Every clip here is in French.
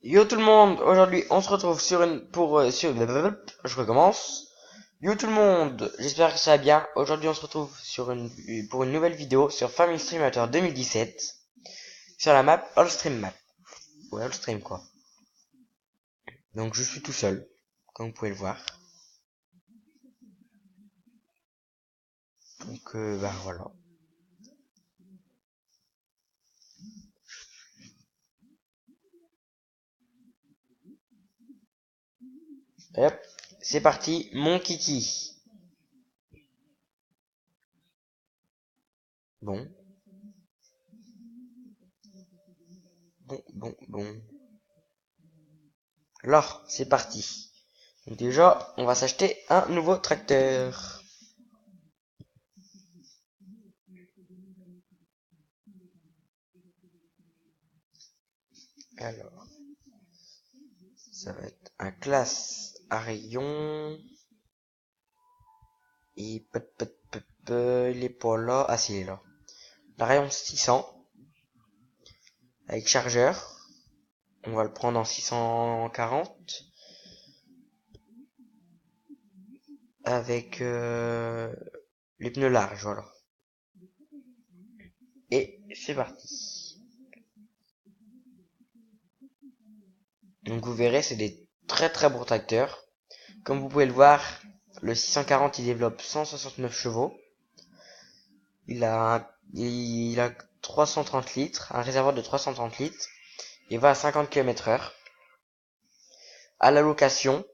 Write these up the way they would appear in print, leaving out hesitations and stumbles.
Yo tout le monde, aujourd'hui on se retrouve sur je recommence. Yo tout le monde, j'espère que ça va bien. Aujourd'hui on se retrouve pour une nouvelle vidéo sur Farming Simulator 2017 sur la map Allstream Map. Ouais, Allstream quoi. Donc je suis tout seul, comme vous pouvez le voir. Donc bah voilà. Et hop, c'est parti, mon kiki. Bon, bon. Alors, c'est parti. Donc déjà, on va s'acheter un nouveau tracteur. Alors, ça va être un classe à rayon. Et il est pas là. Ah si, il est là. La rayon 600 avec chargeur. On va le prendre en 640 avec les pneus larges, voilà. Et c'est parti. Donc vous verrez, c'est des très très beaux tracteurs. Comme vous pouvez le voir, le 640 il développe 169 chevaux. Il a 330 litres, un réservoir de 330 litres. Il va à 50 km/h. À la location,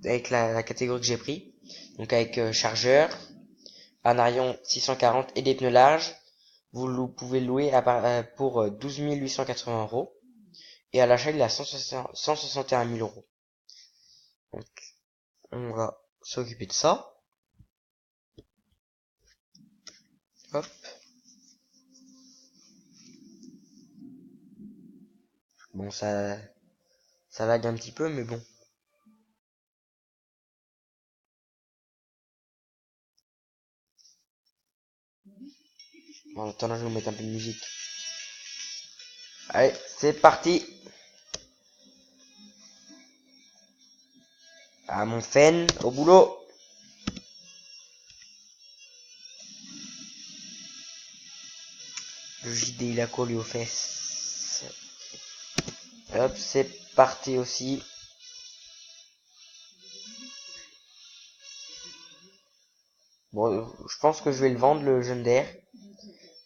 avec la catégorie que j'ai pris, donc avec chargeur, un Arion 640 et des pneus larges, pouvez le louer pour 12 880 euros. Et à l'achat, il est à 161 000 euros. Donc, on va s'occuper de ça. Hop. Bon, ça lag un petit peu, mais bon. Bon, en attendant, je vais vous mettre un peu de musique. Allez, c'est parti. À mon fen, au boulot. Le JD, il a collé aux fesses. Hop, c'est parti aussi. Bon, je pense que je vais le vendre, le John Deere.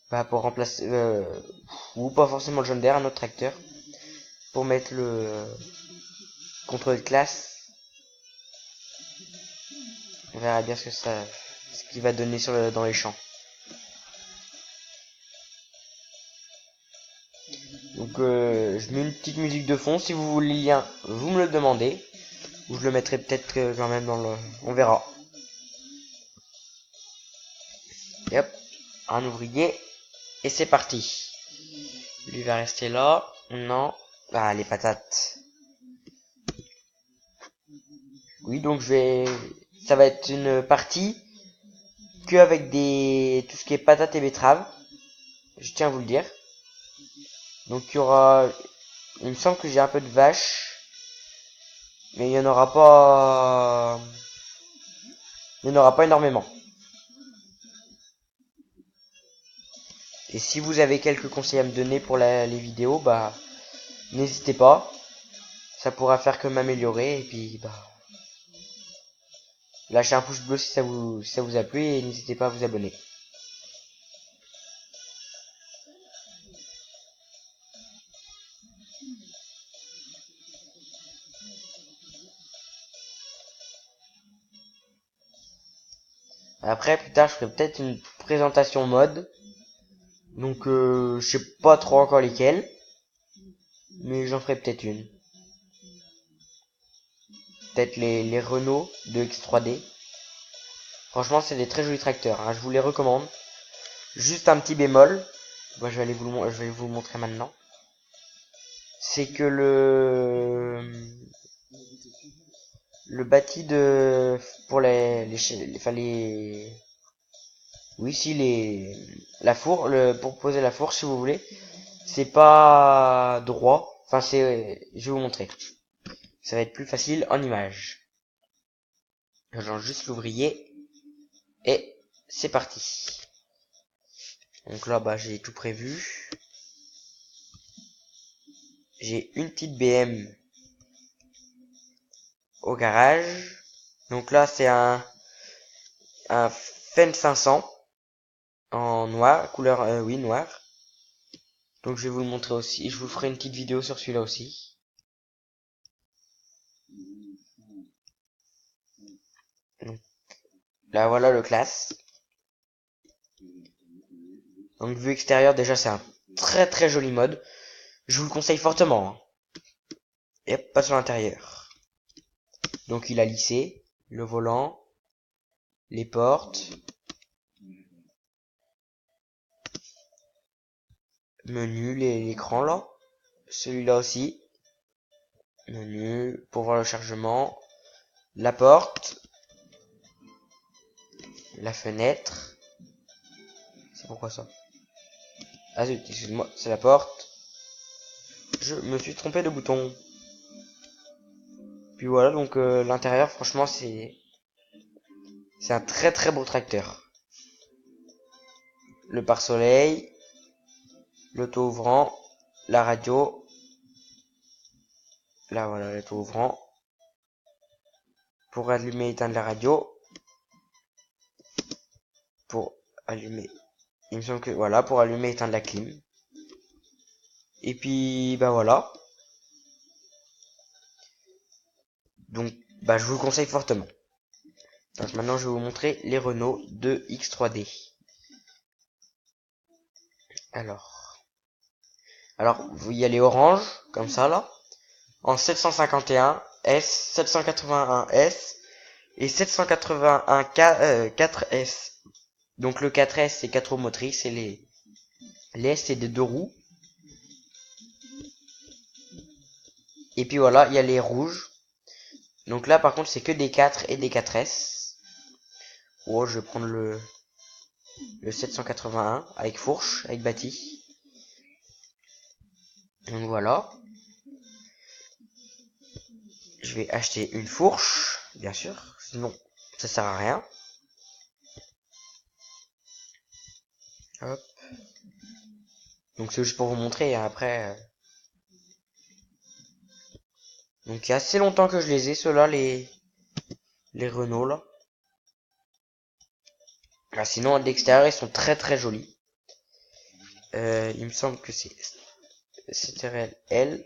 Bah, pour remplacer, ou pas forcément le John Deere, un autre tracteur. Pour mettre le contrôle de classe. On verra bien ce qu'il va donner dans les champs. Donc, je mets une petite musique de fond. Si vous voulez le lien, vous me le demandez. Ou je le mettrai peut-être quand même on verra. Et hop, un ouvrier. Et c'est parti. Lui va rester là. Non. Ah, les patates. Oui, donc ça va être une partie que avec tout ce qui est patates et betteraves. Je tiens à vous le dire. Donc il me semble que j'ai un peu de vaches. Mais il n'y en aura pas énormément. Et si vous avez quelques conseils à me donner pour les vidéos, bah, n'hésitez pas. Ça pourra faire que m'améliorer. Et puis, bah, lâchez un pouce bleu si ça vous a plu et n'hésitez pas à vous abonner. Après, plus tard, je ferai peut-être une présentation mode. Donc, je sais pas trop encore lesquelles. Mais j'en ferai peut-être une. Peut-être les Renault de X3D. Franchement, c'est des très jolis tracteurs. Hein. Je vous les recommande. Juste un petit bémol. Moi, je vais vous le montrer maintenant. C'est que le bâti pour oui, si la four, pour poser la four, si vous voulez, c'est pas droit. droit. Enfin, je vais vous montrer. Ça va être plus facile en image. J'en juste l'ouvrier. Et c'est parti. Donc là, bah, j'ai tout prévu. J'ai une petite BM au garage. Donc là, c'est un Fen 500 en noir, couleur, oui, noir. Donc je vais vous le montrer aussi. Je vous ferai une petite vidéo sur celui-là aussi. Donc, là, voilà le classe. Donc vue extérieure, déjà, c'est un très très joli mode. Je vous le conseille fortement. Hein. Et hop, pas sur l'intérieur. Donc il a lissé le volant, les portes, menu, l'écran là, celui-là aussi, menu pour voir le chargement, la porte, la fenêtre, c'est pourquoi ça? Ah zut, excuse-moi, c'est la porte. Je me suis trompé de bouton. Puis voilà, donc l'intérieur, franchement, c'est un très très beau tracteur. Le pare-soleil, l'auto-ouvrant, la radio. Là voilà, l'auto-ouvrant. Pour allumer et éteindre la radio. Pour allumer. Il me semble que voilà, pour allumer et éteindre la clim. Et puis bah voilà. Donc bah je vous le conseille fortement. Donc maintenant je vais vous montrer les Renault 2 X3D. Alors il y a les oranges, comme ça là. En 751 S, 781 S et 781 4S. Donc le 4S c'est 4 roues motrices et les S c'est des 2 roues. Et puis voilà, il y a les rouges. Donc là par contre c'est que des 4 et des 4S. Oh, je vais prendre le 781 avec fourche, avec bâti. Donc voilà. Je vais acheter une fourche, bien sûr, sinon ça sert à rien. Hop. Donc c'est juste pour vous montrer, hein, après. Donc il y a assez longtemps que je les ai, ceux-là, les Renault là. Ah, sinon à l'extérieur ils sont très très jolis. Il me semble que c'est CTRL L.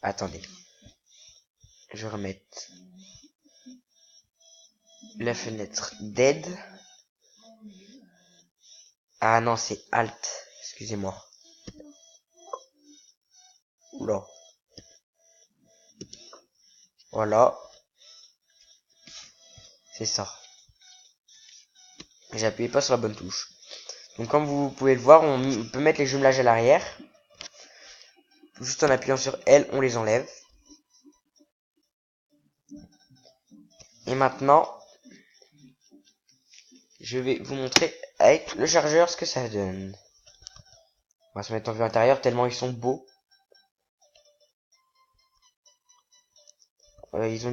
Attendez. Je vais remettre la fenêtre dead. Ah non, c'est Alt. Excusez-moi. Oula. Voilà. C'est ça. J'ai appuyé pas sur la bonne touche. Donc comme vous pouvez le voir, on peut mettre les jumelages à l'arrière. Juste en appuyant sur L, on les enlève. Et maintenant, je vais vous montrer avec le chargeur ce que ça donne. On va se mettre en vue intérieure tellement ils sont beaux. Ils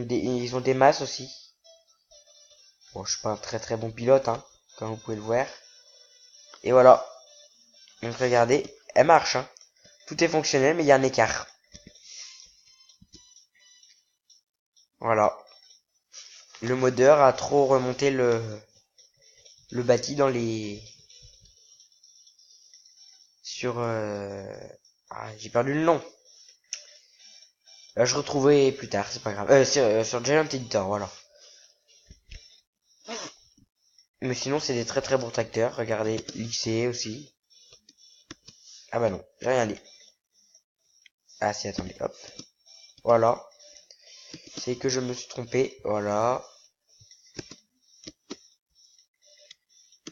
ont des masses aussi. Bon, je suis pas un très très bon pilote, hein, comme vous pouvez le voir. Et voilà. Donc regardez, elle marche, hein. Tout est fonctionnel, mais il y a un écart. Voilà. Le modeur a trop remonté le bâti dans les... Sur... Ah, j'ai perdu le nom. Là, je retrouverai plus tard, c'est pas grave. Sur Giant Editor, voilà. Mais sinon, c'est des très très bons tracteurs. Regardez, lycée aussi. Ah bah non, j'ai rien dit. Ah si, attendez, hop. Voilà. C'est que je me suis trompé. Voilà.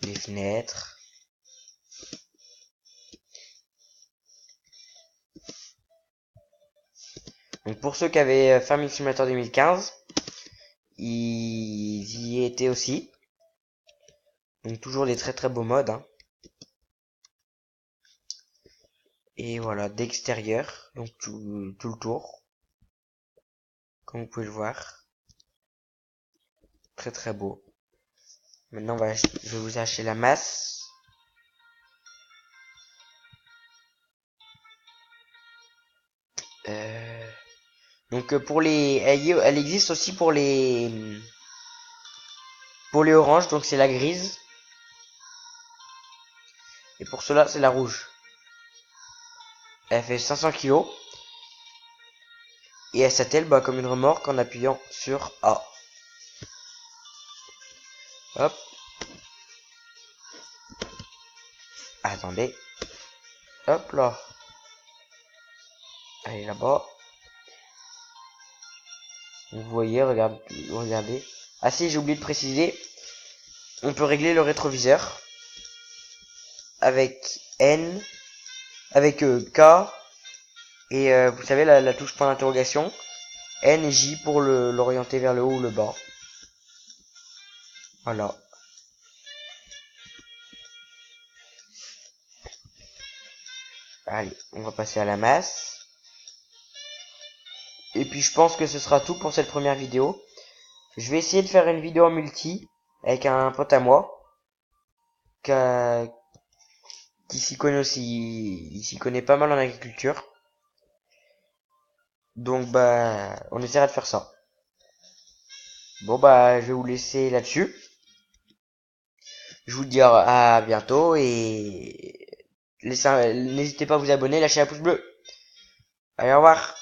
Les fenêtres. Donc pour ceux qui avaient Farming Simulator 2015, y était aussi. Donc toujours des très très beaux modes, hein. Et voilà, d'extérieur, donc tout le tour, comme vous pouvez le voir. Très très beau. Maintenant, je vais vous acheter la masse. Donc pour les, elle existe aussi pour les oranges, donc c'est la grise. Et pour cela, c'est la rouge. Elle fait 500 kg. Et elle s'attelle comme une remorque en appuyant sur A. Hop. Attendez. Hop là. Elle est là-bas. Vous voyez, regardez. Ah si, j'ai oublié de préciser. On peut régler le rétroviseur. Avec N. Avec K. Et vous savez, la touche point d'interrogation. N et J pour l'orienter vers le haut ou le bas. Voilà. Allez, on va passer à la masse. Et puis je pense que ce sera tout pour cette première vidéo. Je vais essayer de faire une vidéo en multi avec un pote à moi qui, qui s'y connaît aussi, il s'y connaît pas mal en agriculture. Donc bah on essaiera de faire ça. Bon bah je vais vous laisser là-dessus. Je vous dis à bientôt et n'hésitez pas à vous abonner, lâchez un pouce bleu. Allez, au revoir.